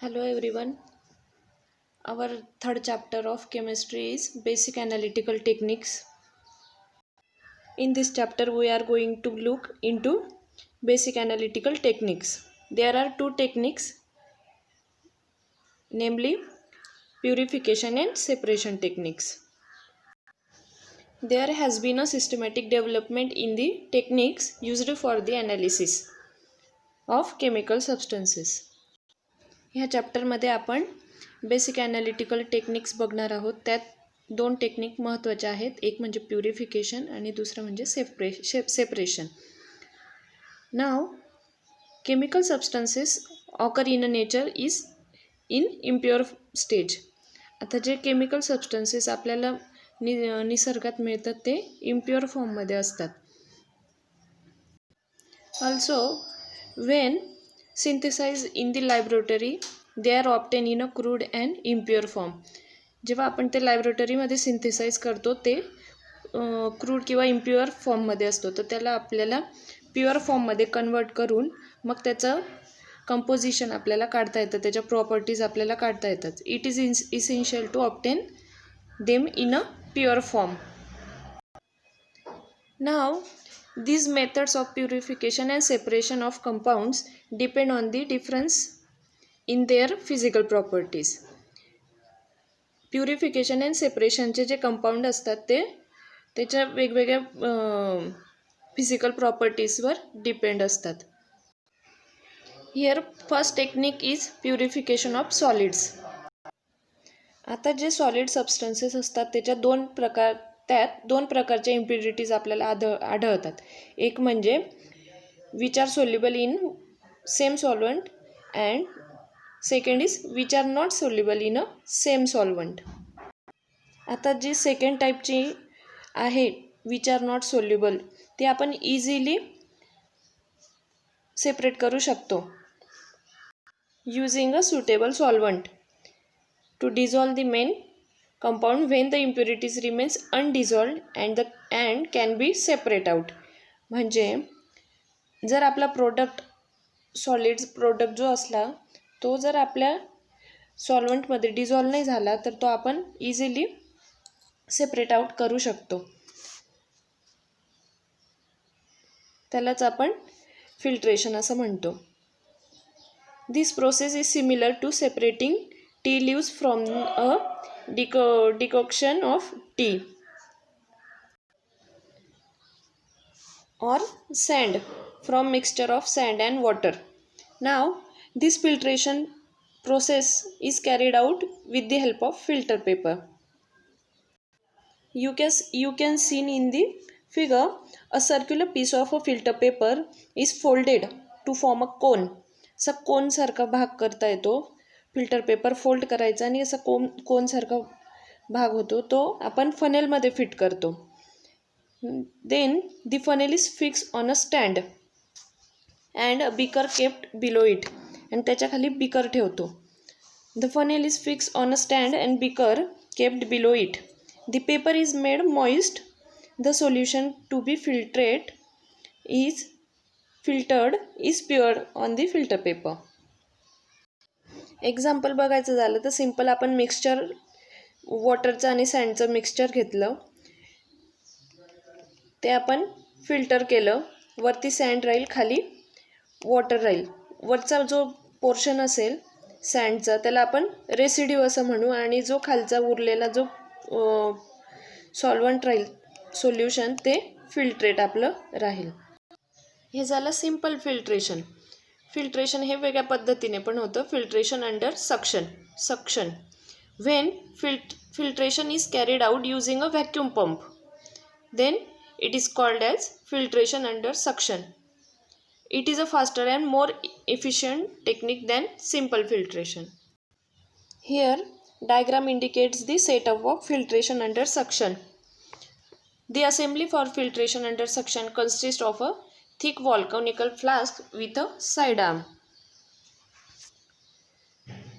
Hello everyone. Our third chapter of chemistry is basic analytical techniques. In this chapter we are going to look into basic analytical techniques. There are two techniques, namely purification and separation techniques. There has been a systematic development in the techniques used for the analysis of chemical substances. ह्या चॅप्टरमध्ये आपण basic analytical techniques बघणार आहोत. त्यात दोन technique महत्त्वाचे आहेत. एक म्हणजे प्युरिफिकेशन आणि दुसरं म्हणजे separation. Now chemical substances occur in nature is in impure stage. आता जे केमिकल सबस्टन्सेस आपल्याला निसर्गात मिळतात ते इम्प्युअर फॉर्ममध्ये असतात. Also Wien synthesized in the laboratory they are obtained in a crude and impure form. जेव्हा आपण ते लॅबोरेटरीमध्ये सिंथेसाइज करतो ते क्रूड किंवा इम्प्युअर फॉर्ममध्ये असतो, तर त्याला आपल्याला प्युअर फॉर्ममध्ये कन्वर्ट करून मग त्याचं कंपोजिशन आपल्याला काढता येतं, त्याच्या प्रॉपर्टीज आपल्याला काढता येतात. It is essential to obtain them in a pure form. Now these methods of purification and separation of compounds depend on the difference in their physical properties. Purification and सेपरेशनचे जे compound असतात ते त्याच्या वेगवेगळ्या physical प्रॉपर्टीजवर depend असतात. Here first technique is purification of solids. आता जे सॉलिड सबस्टन्सेस असतात त्यात दोन प्रकारच्या इम्प्युरिटीज आपल्याला आढळतात. एक म्हणजे which are soluble in same solvent and second is which are not soluble in a same solvent. आता जी सेकंड टाईपची आहे विच आर नॉट सोल्युबल ते आपण इझिली सेपरेट करू शकतो using a suitable solvent to dissolve the main compound when the impurities remains undissolved and can be separate out. म्हणजे जर आपला सॉलिड प्रोडक्ट जो असला तो जर आपल्या सॉल्वंटमध्ये डिझॉल्व नाही झाला तर तो आपण इझिली सेपरेट आउट करू शकतो. त्यालाच आपण फिल्ट्रेशन असं म्हणतो. This process is similar to separating tea leaves from a decoction of tea or sand from mixture of sand and water. Now this filtration process is carried out with the help of filter paper. You can see in the figure a circular piece of a filter paper is folded to form a cone. असा कोन सारखा भाग करता येतो. Filter paper fold करायचा आणि असा कोनसारखा भाग होतो, तो आपण फनेलमध्ये फिट करतो. Then the funnel is fix on a stand and a beaker kept below it. आणि त्याच्या खाली बिकर ठेवतो. The funnel is fix on a stand and beaker kept below it. The paper is made moist. The solution to be filtered is poured on the filter paper. Example बघायचं झालं तर simple आपण mixture वॉटरचं आणि सँडचं mixture घेतलं, ते आपण filter केलं. वरती सँड राहील, खाली वॉटर राहील. वरचा जो पोर्शन असेल सँडचा त्याला आपण रेसिड्यू असं म्हणू आणि जो खालचा उरलेला जो सॉल्वंट राहील सोल्युशन ते फिल्ट्रेट आपलं राहील. हे झालं सिम्पल फिल्ट्रेशन. फिल्ट्रेशन हे वेगळ्या पद्धतीने पण होतं. Filtration under suction when filtration is carried out using a vacuum pump, then it is called as filtration under suction. It is a faster and more efficient technique than simple filtration. Here diagram indicates the setup of filtration under suction. The assembly for filtration under suction consists of a thick wall conical flask with a side arm.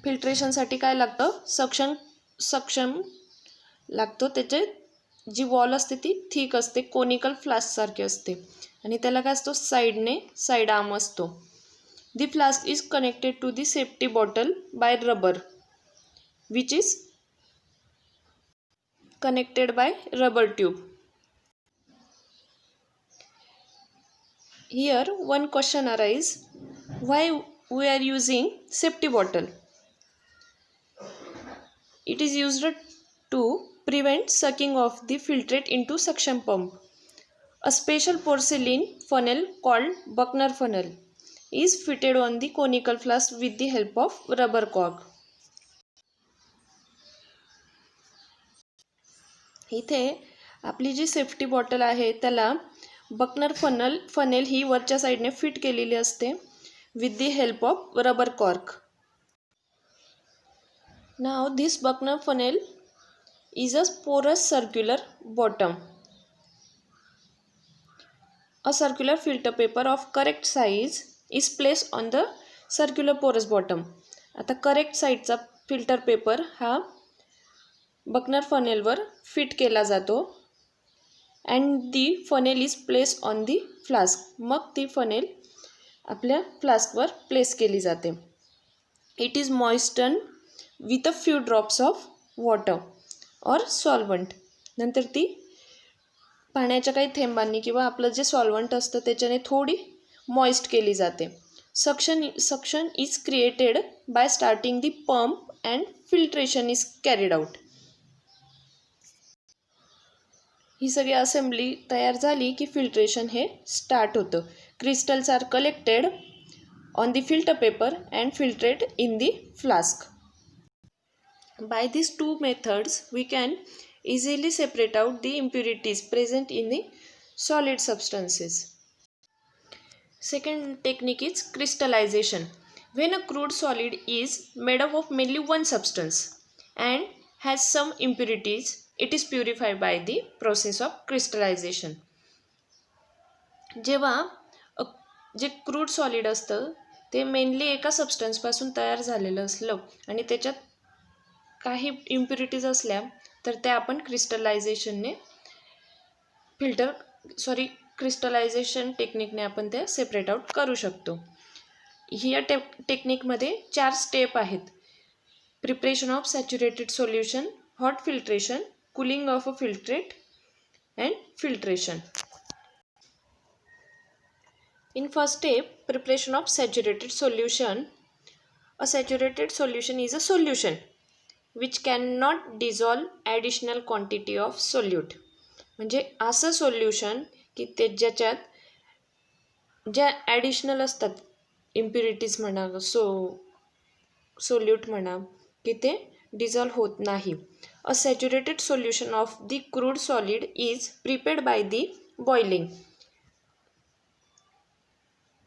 फिल्ट्रेशनसाठी काय लागतं? Suction लागतो. त्याचे जी wall असते ती thick असते, conical flask सारखी असते आणि त्याला काय असतो साईड आर्म असतो. The flask is connected to the safety bottle by rubber, which is connected by rubber tube. Here one question arises, why we are using safety bottle? It is used to prevent sucking of the filtrate into suction pump. A special porcelain funnel called Buckner funnel is fitted on the conical flask with the help of rubber cork. इथे आपली जी safety bottle आहे त्याला Bucknor funnel ही वरच्या साईडने fit केलेली असते with the help of rubber cork. Now this Buckner funnel is a porous circular bottom. A circular filter paper of correct size is placed on the circular porous bottom. आता correct साईजचा filter paper हा Buchner फनेलवर fit केला जातो and the funnel is place on the flask. मग ती funnel आपल्या फ्लास्कवर प्लेस केली जाते. It is moisten with a few drops of water or solvent. नंतर ती पाण्याच्या काही थेंबांनी किंवा आपलं जे सॉल्वंट असतं त्याच्याने थोडी मॉइस्ट केली जाते. Suction is created by starting the pump and filtration is carried out. ही सगळी असेंब्ली तयार झाली की फिल्ट्रेशन हे स्टार्ट होतं. Crystals are collected on the filter paper and filtrate in the flask. By these two methods we can easily separate out the impurities present in the solid substances. Second technique is crystallization. When a crude solid is made up of mainly one substance and has some impurities, it is purified by the process of crystallization. जेव्हा जे crude solid असतं ते mainly एका सबस्टन्सपासून तयार झालेलं असलं आणि त्याच्यात काही इम्प्युरिटीज असल्या तर त्या आपण क्रिस्टलायझेशनने क्रिस्टलायझेशन टेक्निकने आपण त्या सेपरेट आउट करू शकतो. ह्या टेक्निकमध्ये 4 स्टेप आहेत. Preparation of saturated solution, hot filtration, cooling of a filtrate and filtration. In first step, preparation of saturated solution. A saturated solution is a solution which cannot dissolve additional quantity of solute. म्हणजे असं solution की ते ज्याच्यात ज्या additional असतात impurities म्हणा solute म्हणा की ते डिझॉल्व होत नाही. A saturated solution of the crude solid is prepared by the boiling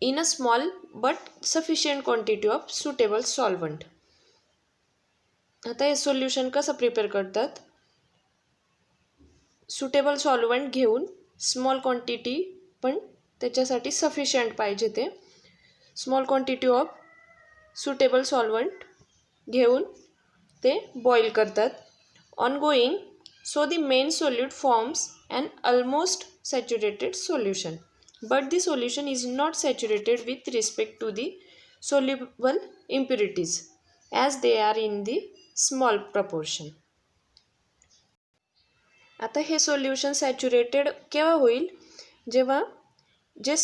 in a small but sufficient quantity of suitable solvent. आता हे सोल्युशन कसं प्रिपेअर करतात? सुटेबल सॉल्वंट घेऊन स्मॉल क्वांटिटी पण त्याच्यासाठी सफिशियंट पाहिजे ते small quantity of suitable solvent घेऊन ते बॉईल करतात. Ongoing so the main solute forms an almost saturated solution. But the solution is not saturated with respect to the soluble impurities as they are in the small proportion. आता हे solution saturated केव्हा होईल? जेव्हा जे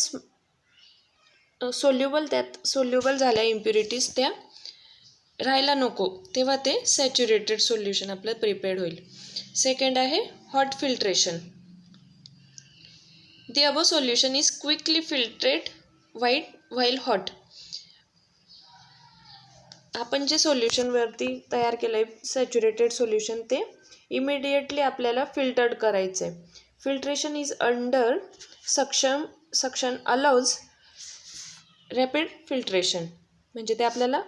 soluble झाल्या impurities त्या राहायला नको तेव्हा ते सॅच्युरेटेड सोल्युशन आपलं प्रिपेअर्ड होईल. सेकंड आहे hot filtration. The above solution is quickly filtered while hot. आपण जे सोल्युशन वरती तयार केलं आहे सॅच्युरेटेड सोल्युशन ते इमिडिएटली आपल्याला फिल्टर्ड करायचं आहे. Filtration is under suction allows rapid filtration. म्हणजे ते आपल्याला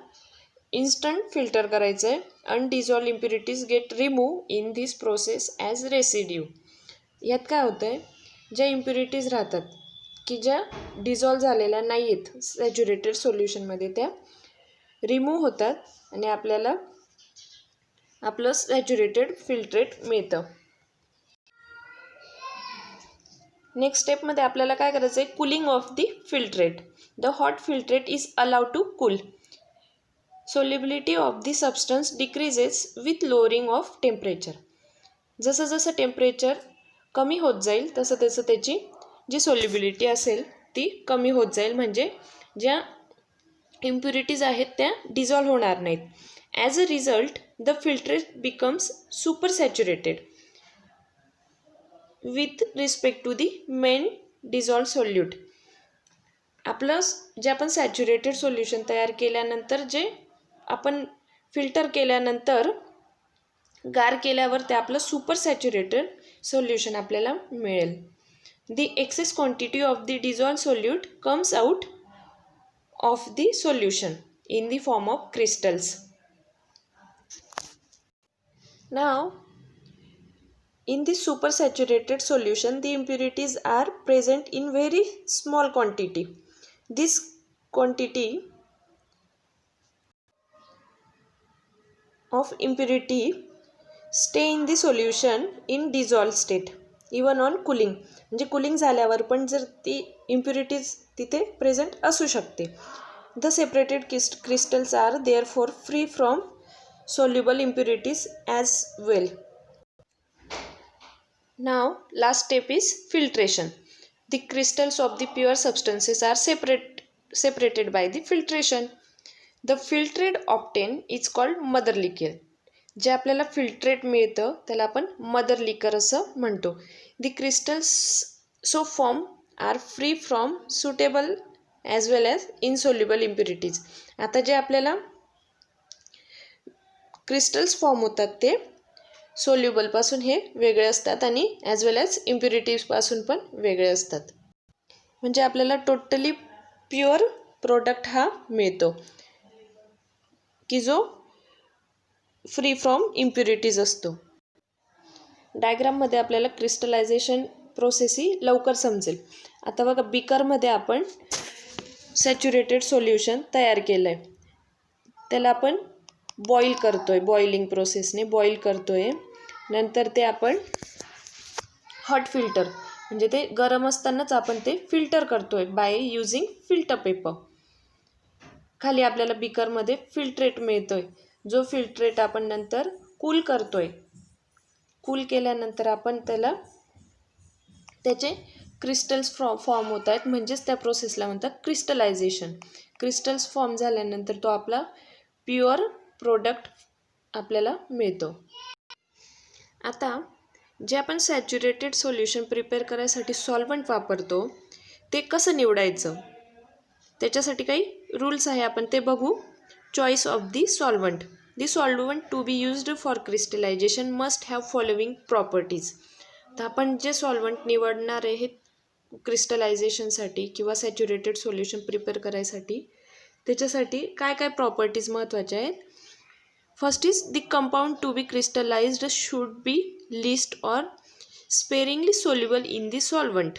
इन्स्टंट फिल्टर करायचं आहे. Undissolved impurities get remove in this process as residue. यात काय होतं आहे? ज्या इम्प्युरिटीज राहतात की ज्या डिझॉल्व झालेल्या नाही आहेत सॅच्युरेटेड सोल्युशनमध्ये त्या रिमूव्ह होतात आणि आपल्याला आपलं सॅच्युरेटेड फिल्ट्रेट मिळतं. नेक्स्ट स्टेपमध्ये आपल्याला काय करायचं आहे? Cooling of the filtrate. the hot filtrate is allowed to cool. Solubility of the substance decreases with lowering of temperature. जसं जसं टेम्परेचर कमी होत जाईल तसं तसं त्याची जी सोल्युबिलिटी असेल ती कमी होत जाईल, म्हणजे ज्या इम्प्युरिटीज आहेत त्या डिझॉल्व्ह होणार नाहीत. As a result the filtrate becomes super saturated with respect to the main dissolve solute. आपलं जे आपण सॅच्युरेटेड सोल्युशन तयार केल्यानंतर जे आपण फिल्टर केल्यानंतर गार केल्यावर ते आपलं सुपर सॅच्युरेटेड सोल्युशन आपल्याला मिळेल. The excess quantity of the dissolve solute comes out of the solution in the form of crystals. Now, in the supersaturated solution, the impurities are present in very small quantity. This quantity of impurity stay in the solution in dissolved state even on cooling. म्हणजे cooling झाल्यावर पण जर ती impurities तिथे present असू शकते. The separated crystals are therefore free from soluble impurities as well. Now, last step is filtration. The crystals of the pure substances are separated by the filtration. The filtrate obtained is called mother liquor. जे आपल्याला filtrate मिळतं त्याला आपण mother लिकर असं म्हणतो. The crystals so formed are free from suitable as well as insoluble impurities. आता जे आपल्याला क्रिस्टल्स फॉर्म होतात ते सोल्युबलपासून हे वेगळे असतात आणि ॲज वेल ॲज इम्प्युरिटीजपासून पण वेगळे असतात. म्हणजे आपल्याला टोटली प्युअर प्रोडक्ट हा मिळतो की जो फ्री फ्रॉम इम्प्युरिटीज असतो. डायग्राममध्ये आपल्याला क्रिस्टलायझेशन प्रोसेस ही लवकर समजेल. आता बघा, बीकरमध्ये आपण सॅच्युरेटेड सोल्युशन तयार केलं आहे, त्याला आपण बॉईल करतो आहे, बॉइलिंग प्रोसेसने बॉईल करतो आहे. नंतर ते आपण हॉट फिल्टर म्हणजे ते गरम असतानाच आपण ते फिल्टर करतो आहे बाय यूजिंग फिल्टर पेपर. खाली आपल्याला बीकरमध्ये फिल्ट्रेट मिळतो आहे, जो फिल्ट्रेट आपण नंतर कूल करतो आहे. कूल केल्यानंतर आपण त्याचे क्रिस्टल्स फॉर्म होत आहेत, म्हणजेच त्या प्रोसेसला म्हणतात क्रिस्टलायझेशन. क्रिस्टल्स फॉर्म झाल्यानंतर तो आपला प्युअर प्रोडक्ट आपल्याला मिळतो. आता जे आपण सॅच्युरेटेड सोल्युशन प्रिपेअर करायसाठी सॉल्वंट वापरतो ते कसं निवडायचं, त्याच्यासाठी काही रूल्स आहे, आपण ते बघू. Choice of the solvent. The solvent to be used for crystallisation must have following properties. तर आपण जे सॉल्वंट निवडणार आहे हे क्रिस्टलायझेशनसाठी किंवा सॅच्युरेटेड सोल्युशन प्रिपेअर करायसाठी त्याच्यासाठी काय काय प्रॉपर्टीज महत्त्वाच्या आहेत. First is the compound to be crystallised should be least or sparingly soluble in the solvent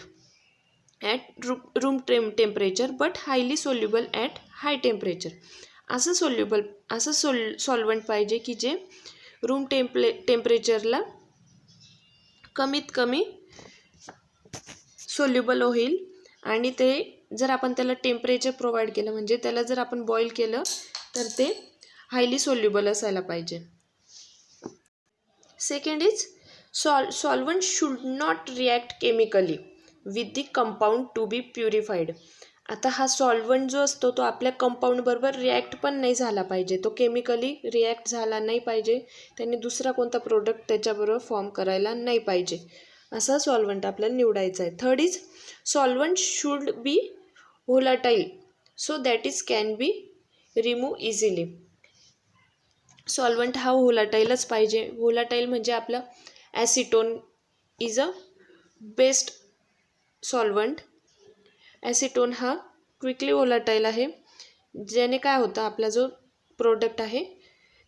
at room temperature but highly soluble at high temperature. असं सॉल्वंट पाहिजे की जे रूम टेम्परेचरला कमीत कमी सोल्युबल होईल आणि ते जर आपण त्याला टेम्परेचर प्रोव्हाइड केलं म्हणजे त्याला जर आपण बॉईल केलं तर ते हायली सोल्युबल असायला पाहिजे. Second is solvent should not react chemically with the compound to be purified. आता हा सॉल्वंट जो असतो तो आपल्या कंपाऊंडबरोबर रिॲक्ट पण नाही झाला पाहिजे, तो केमिकली रिॲक्ट झाला नाही पाहिजे, त्यांनी दुसरा कोणता प्रोडक्ट त्याच्याबरोबर फॉर्म करायला नाही पाहिजे, असा सॉल्वंट आपल्याला निवडायचा आहे. Third is solvent should be volatile so that is can be remove easily. Solvent हा व्होलाटाईलच पाहिजे. व्होलाटाईल म्हणजे आपलं acetone is a best solvent. Acetone हा क्विकली व्होलाटाईल आहे, ज्याने काय होतं आपला जो प्रोडक्ट आहे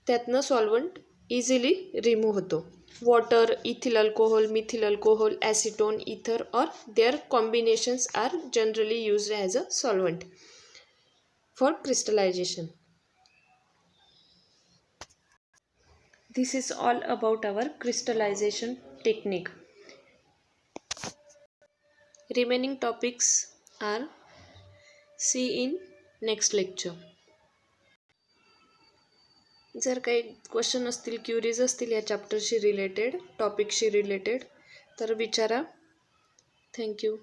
त्यातनं सॉल्वंट इझिली रिमूव्ह होतो. Water, ethyl alcohol, methyl alcohol, acetone, ether or their combinations are generally used as a solvent for crystallisation. This is all about our crystallization technique. Remaining topics are see in next lecture. जर काही question असतील, queries असतील या चॅप्टरशी related, टॉपिकशी related, तर विचारा. Thank you.